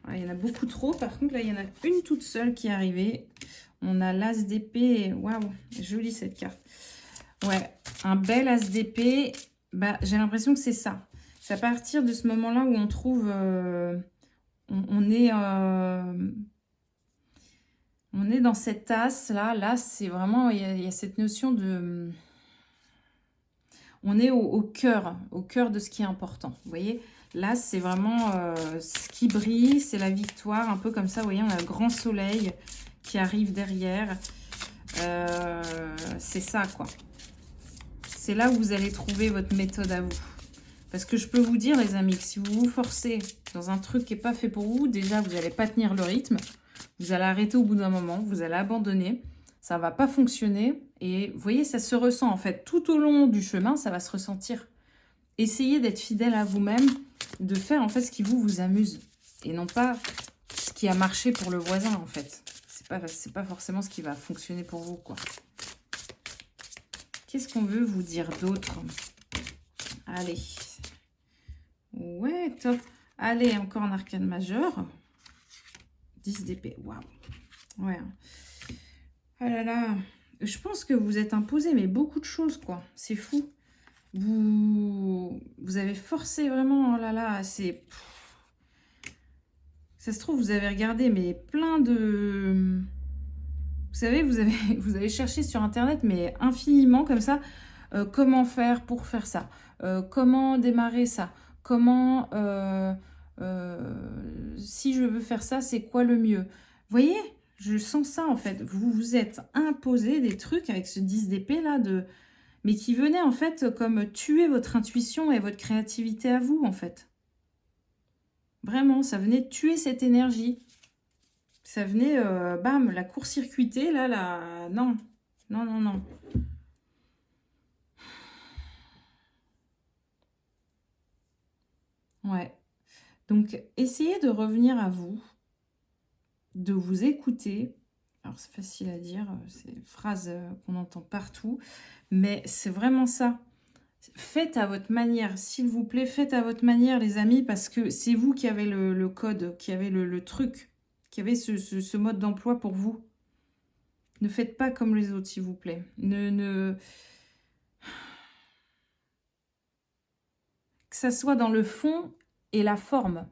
Ah, il y en a beaucoup trop. Par contre, là, il y en a une toute seule qui est arrivée. On a l'as d'épée. Waouh, jolie cette carte. Ouais, un bel as d'épée. Bah, j'ai l'impression que c'est ça. C'est à partir de ce moment-là où on trouve... on est dans cet as là. Là, c'est vraiment... Il y a cette notion de... On est au cœur de ce qui est important. Vous voyez? Là, c'est vraiment ce qui brille, c'est la victoire. Un peu comme ça, vous voyez, on a le grand soleil qui arrive derrière. C'est ça, quoi. C'est là où vous allez trouver votre méthode à vous. Parce que je peux vous dire, les amis, que si vous vous forcez dans un truc qui n'est pas fait pour vous, déjà, vous n'allez pas tenir le rythme. Vous allez arrêter au bout d'un moment, vous allez abandonner. Ça ne va pas fonctionner. Et vous voyez, ça se ressent, en fait. Tout au long du chemin, ça va se ressentir. Essayez d'être fidèle à vous-même, de faire, en fait, ce qui vous amuse. Et non pas ce qui a marché pour le voisin, en fait. C'est pas forcément ce qui va fonctionner pour vous, quoi. Qu'est-ce qu'on veut vous dire d'autre? Allez. Ouais, top. Allez, encore un arcane majeur. 10 d'épée. Waouh. Ouais. Oh là là. Je pense que vous êtes imposé, mais beaucoup de choses, quoi. C'est fou. Vous avez forcé vraiment. Oh là là, c'est... Ça se trouve, vous avez regardé, mais plein de... Vous savez, vous avez cherché sur Internet, mais infiniment, comme ça, comment faire pour faire ça, comment démarrer ça, comment, si je veux faire ça, c'est quoi le mieux. Vous voyez, je sens ça en fait. Vous vous êtes imposé des trucs avec ce 10 d'épée là, mais qui venaient en fait comme tuer votre intuition et votre créativité à vous en fait. Vraiment, ça venait tuer cette énergie. Ça venait, bam, la court-circuiter, là, non, non, non, non. Ouais. Donc, essayez de revenir à vous, de vous écouter. Alors, c'est facile à dire, c'est une phrase qu'on entend partout, mais c'est vraiment ça. Faites à votre manière, s'il vous plaît, faites à votre manière, les amis, parce que c'est vous qui avez le code, qui avez le truc, qui avez ce mode d'emploi pour vous. Ne faites pas comme les autres, s'il vous plaît. Que ça soit dans le fond et la forme.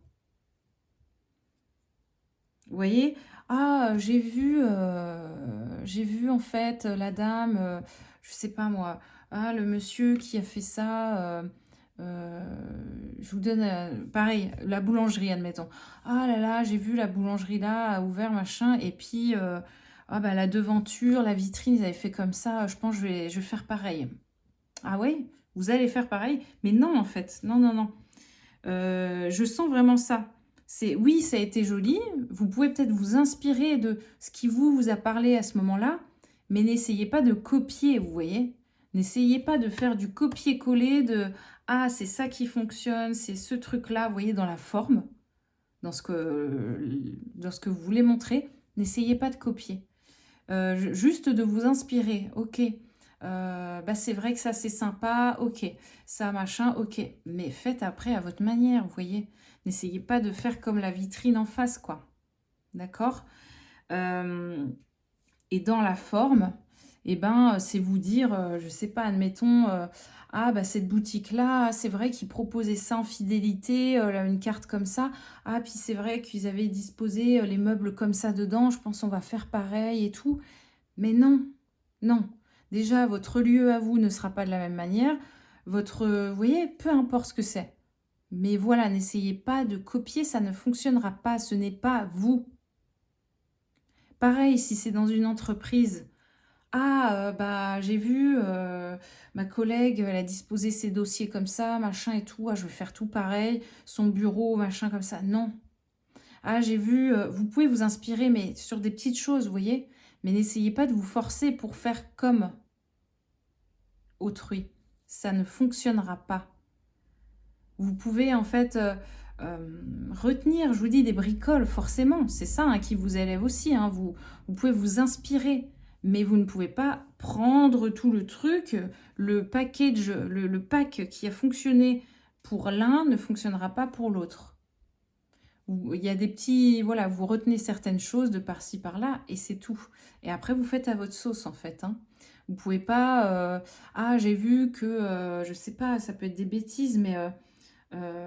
Vous voyez? Ah, j'ai vu en fait la dame, je sais pas moi, ah, le monsieur qui a fait ça, je vous donne, pareil, la boulangerie, admettons. Ah là là, j'ai vu la boulangerie là, a ouvert, machin, et puis, ah bah la devanture, la vitrine, ils avaient fait comme ça, je pense que je vais faire pareil. Ah ouais? Vous allez faire pareil? Mais non, en fait, non, non, non. Je sens vraiment ça. C'est oui, ça a été joli. Vous pouvez peut-être vous inspirer de ce qui vous a parlé à ce moment-là, mais n'essayez pas de copier, vous voyez. N'essayez pas de faire du copier-coller de ah, c'est ça qui fonctionne, c'est ce truc-là, vous voyez, dans la forme, dans ce que vous voulez montrer. N'essayez pas de copier. Juste de vous inspirer. Ok, bah c'est vrai que ça c'est sympa, ok, ça machin, ok, mais faites après à votre manière, vous voyez. N'essayez pas de faire comme la vitrine en face, quoi. D'accord. Et dans la forme, eh ben, c'est vous dire, je sais pas, admettons, ah bah cette boutique-là, c'est vrai qu'ils proposaient ça en fidélité, là, une carte comme ça. Ah, puis c'est vrai qu'ils avaient disposé les meubles comme ça dedans, je pense on va faire pareil et tout. Mais non, non. Déjà, votre lieu à vous ne sera pas de la même manière. Vous voyez, peu importe ce que c'est. Mais voilà, n'essayez pas de copier, ça ne fonctionnera pas, ce n'est pas vous. Pareil, si c'est dans une entreprise, ah, bah j'ai vu ma collègue, elle a disposé ses dossiers comme ça, machin et tout, ah, je vais faire tout pareil, son bureau, machin comme ça. Non. Ah, j'ai vu, vous pouvez vous inspirer, mais sur des petites choses, vous voyez. Mais n'essayez pas de vous forcer pour faire comme autrui. Ça ne fonctionnera pas. Vous pouvez en fait retenir, je vous dis, des bricoles, forcément. C'est ça hein, qui vous élève aussi. Hein. Vous pouvez vous inspirer, mais vous ne pouvez pas prendre tout le truc, le package, le pack qui a fonctionné pour l'un ne fonctionnera pas pour l'autre. Il y a des petits, voilà, vous retenez certaines choses de par-ci, par-là, et c'est tout. Et après, vous faites à votre sauce, en fait. Hein. Vous pouvez pas, ah, j'ai vu que, je sais pas, ça peut être des bêtises, mais euh,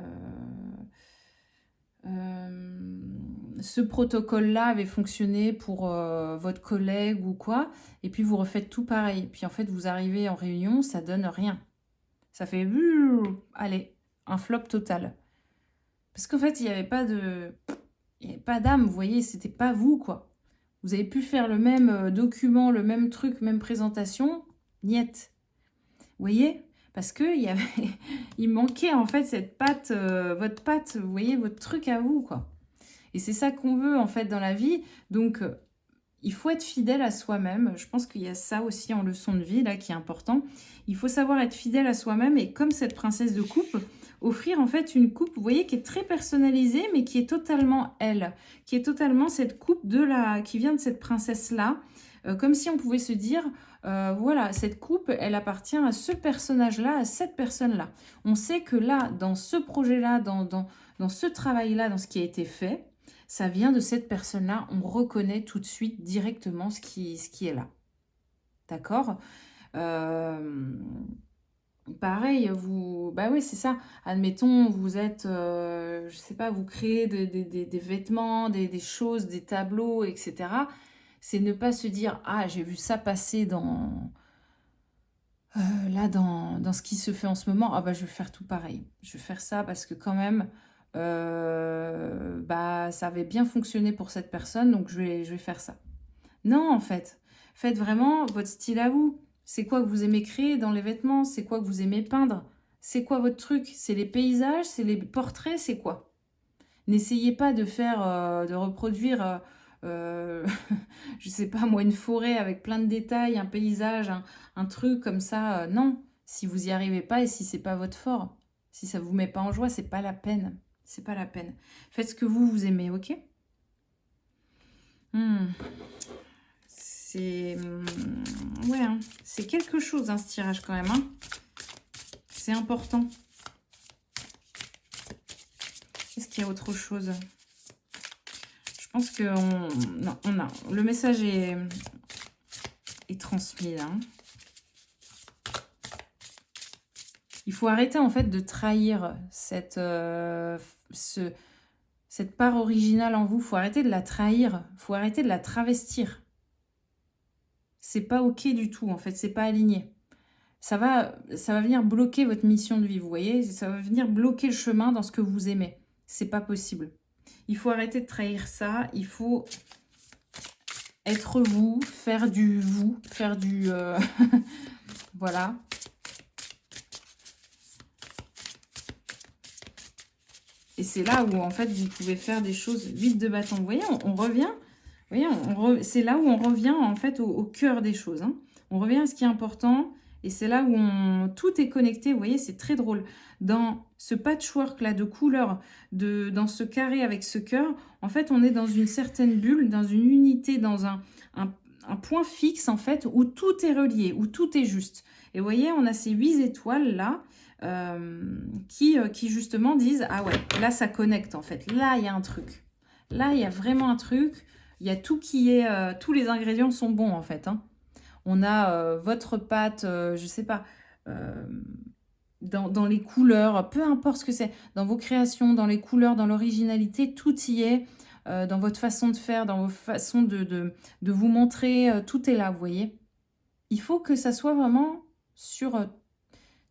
ce protocole-là avait fonctionné pour votre collègue ou quoi, et puis vous refaites tout pareil. Puis en fait, vous arrivez en réunion, ça donne rien. Ça fait, allez, un flop total. Parce qu'en fait, il n'y avait pas de... Il n'y avait pas d'âme, vous voyez, c'était pas vous, quoi. Vous avez pu faire le même document, le même truc, même présentation, niet. Vous voyez? Parce que il manquait en fait cette patte, votre patte, vous voyez, votre truc à vous, quoi. Et c'est ça qu'on veut, en fait, dans la vie. Donc, il faut être fidèle à soi-même. Je pense qu'il y a ça aussi en leçon de vie, là, qui est important. Il faut savoir être fidèle à soi-même et comme cette princesse de coupe, offrir en fait une coupe, vous voyez, qui est très personnalisée, mais qui est totalement elle, qui est totalement cette coupe qui vient de cette princesse-là, comme si on pouvait se dire, voilà, cette coupe, elle appartient à ce personnage-là, à cette personne-là. On sait que là, dans ce projet-là, dans ce travail-là, dans ce qui a été fait, ça vient de cette personne-là, on reconnaît tout de suite directement ce qui est là. D'accord. Pareil, bah oui, c'est ça. Admettons, vous êtes, je sais pas, vous créez des vêtements, des choses, des tableaux, etc. C'est ne pas se dire, ah, j'ai vu ça passer là, dans ce qui se fait en ce moment. Ah, bah, je vais faire tout pareil. Je vais faire ça parce que quand même, bah, ça avait bien fonctionné pour cette personne, donc je vais faire ça. Non, en fait. Faites vraiment votre style à vous. C'est quoi que vous aimez créer dans les vêtements? C'est quoi que vous aimez peindre? C'est quoi votre truc? C'est les paysages? C'est les portraits? C'est quoi? N'essayez pas de faire, de reproduire, je sais pas moi, une forêt avec plein de détails, un paysage, un truc comme ça. Non, si vous n'y arrivez pas et si c'est pas votre fort, si ça vous met pas en joie, c'est pas la peine. C'est pas la peine. Faites ce que vous aimez, ok? C'est ouais, hein, c'est quelque chose, hein, ce tirage quand même. Hein. C'est important. Est-ce qu'il y a autre chose? Je pense que non, on a. Le message est transmis là. Il faut arrêter en fait de trahir cette part originale en vous. Il faut arrêter de la trahir. Il faut arrêter de la travestir. C'est pas ok du tout en fait. C'est pas aligné. Ça va venir bloquer votre mission de vie. Vous voyez, ça va venir bloquer le chemin dans ce que vous aimez. C'est pas possible. Il faut arrêter de trahir ça. Il faut être vous, faire du vous, faire du voilà. Et c'est là où, en fait, vous pouvez faire des choses 8 de bâton. Vous voyez, on revient. Vous voyez, c'est là où on revient, en fait, au cœur des choses. Hein. On revient à ce qui est important. Et c'est là où tout est connecté. Vous voyez, c'est très drôle. Dans ce patchwork-là de couleurs, dans ce carré avec ce cœur, en fait, on est dans une certaine bulle, dans une unité, dans un point fixe, en fait, où tout est relié, où tout est juste. Et vous voyez, on a ces 8 étoiles-là. Qui justement disent « Ah ouais, là ça connecte en fait, là il y a un truc. Là il y a vraiment un truc, il y a tout qui est... tous les ingrédients sont bons en fait. Hein. On a votre pâte, je sais pas, dans les couleurs, peu importe ce que c'est, dans vos créations, dans les couleurs, dans l'originalité, tout y est. Dans votre façon de faire, dans vos façons de vous montrer, tout est là, vous voyez. Il faut que ça soit vraiment sur...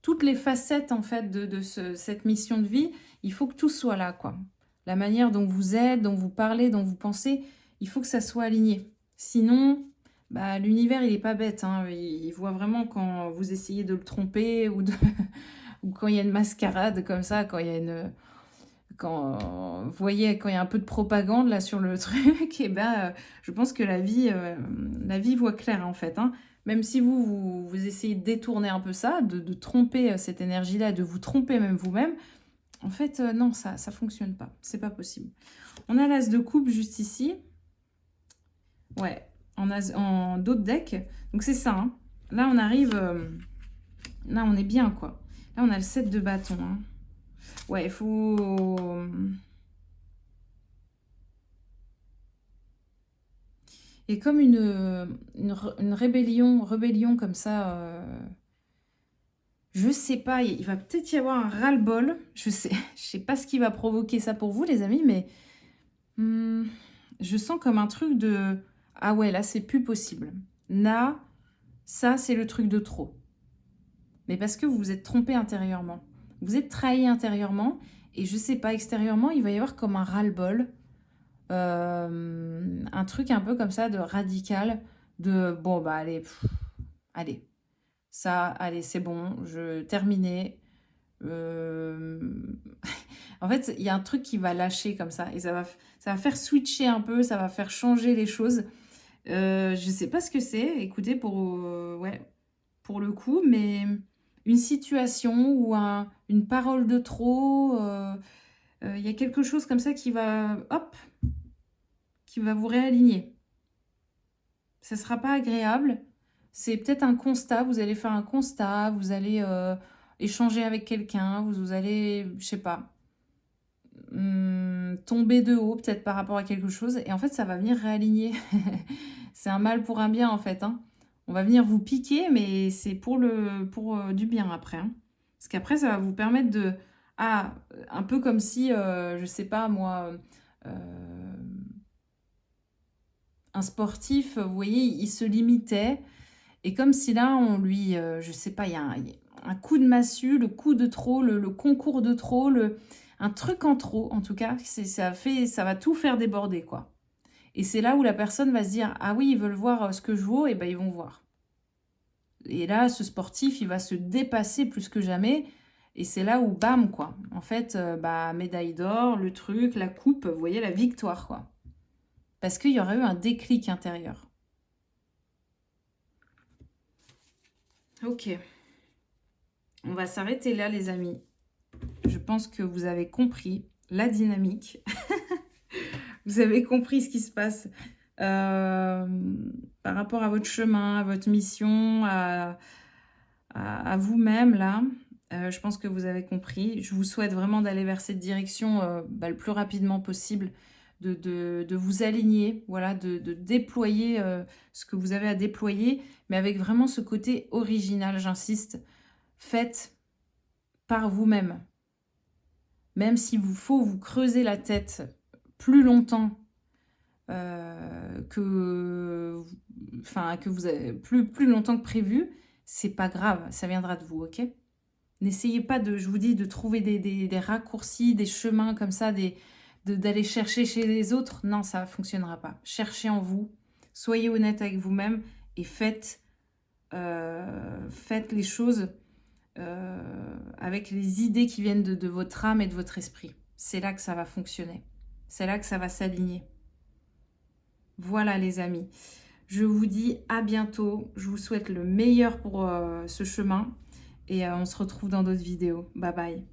toutes les facettes, en fait, de cette mission de vie, il faut que tout soit là, quoi. La manière dont vous êtes, dont vous parlez, dont vous pensez, il faut que ça soit aligné. Sinon, bah, l'univers, il n'est pas bête. Hein. Il voit vraiment quand vous essayez de le tromper ou, ou quand il y a une mascarade comme ça, quand il y a une... Vous voyez, quand il y a un peu de propagande là sur le truc, et ben, je pense que la vie voit clair, en fait. Hein. Même si vous essayez de détourner un peu ça, de tromper cette énergie-là, de vous tromper même vous-même, en fait, non, ça ne fonctionne pas. C'est pas possible. On a l'as de coupe juste ici. Ouais, en d'autres decks. Donc, c'est ça. Hein. Là, on arrive... là, on est bien, quoi. Là, on a le 7 de bâton. Hein. Ouais, il faut... Et comme une rébellion comme ça, je sais pas, il va peut-être y avoir un ras-le-bol. Je sais pas ce qui va provoquer ça pour vous, les amis, mais je sens comme un truc de... Ah ouais, là, c'est plus possible. Là, ça, c'est le truc de trop. Mais parce que vous vous êtes trompé intérieurement. Vous êtes trahi intérieurement, et je sais pas, extérieurement, il va y avoir comme un ras-le-bol. Un truc un peu comme ça de radical, de bon bah allez, allez, ça, allez c'est bon, je terminé. En fait, il y a un truc qui va lâcher comme ça et ça va faire switcher un peu, ça va faire changer les choses. Je sais pas ce que c'est, écoutez, ouais, pour le coup, mais une situation ou une parole de trop, il y a quelque chose comme ça qui va, hop, qui va vous réaligner. Ça ne sera pas agréable. C'est peut-être un constat. Vous allez faire un constat. Vous allez échanger avec quelqu'un. Vous allez, je sais pas, tomber de haut peut-être par rapport à quelque chose. Et en fait, ça va venir réaligner. C'est un mal pour un bien en fait. Hein. On va venir vous piquer, mais c'est pour du bien après. Hein. Parce qu'après, ça va vous permettre de... Ah, un peu comme si, je sais pas moi... un sportif, vous voyez, il se limitait. Et comme si là, on lui, je sais pas, il y a un coup de massue, le coup de trop, le concours de trop, un truc en trop, en tout cas, ça va tout faire déborder, quoi. Et c'est là où la personne va se dire, ah oui, ils veulent voir ce que je vaux, et ben ils vont voir. Et là, ce sportif, il va se dépasser plus que jamais. Et c'est là où, bam, quoi. En fait, bah, médaille d'or, le truc, la coupe, vous voyez, la victoire, quoi. Parce qu'il y aurait eu un déclic intérieur. Ok. On va s'arrêter là, les amis. Je pense que vous avez compris la dynamique. Vous avez compris ce qui se passe par rapport à votre chemin, à votre mission, à vous-même, là. Je pense que vous avez compris. Je vous souhaite vraiment d'aller vers cette direction le plus rapidement possible, de vous aligner, voilà, de déployer ce que vous avez à déployer, mais avec vraiment ce côté original, j'insiste. Faites par vous-même. Même s'il vous faut vous creuser la tête plus longtemps que vous avez plus longtemps que prévu, c'est pas grave, ça viendra de vous, ok? N'essayez pas de, je vous dis, de trouver des raccourcis, des chemins comme ça, d'aller chercher chez les autres. Non, ça ne fonctionnera pas. Cherchez en vous, soyez honnête avec vous-même et faites les choses avec les idées qui viennent de votre âme et de votre esprit. C'est là que ça va fonctionner. C'est là que ça va s'aligner. Voilà les amis. Je vous dis à bientôt. Je vous souhaite le meilleur pour ce chemin. Et on se retrouve dans d'autres vidéos. Bye bye.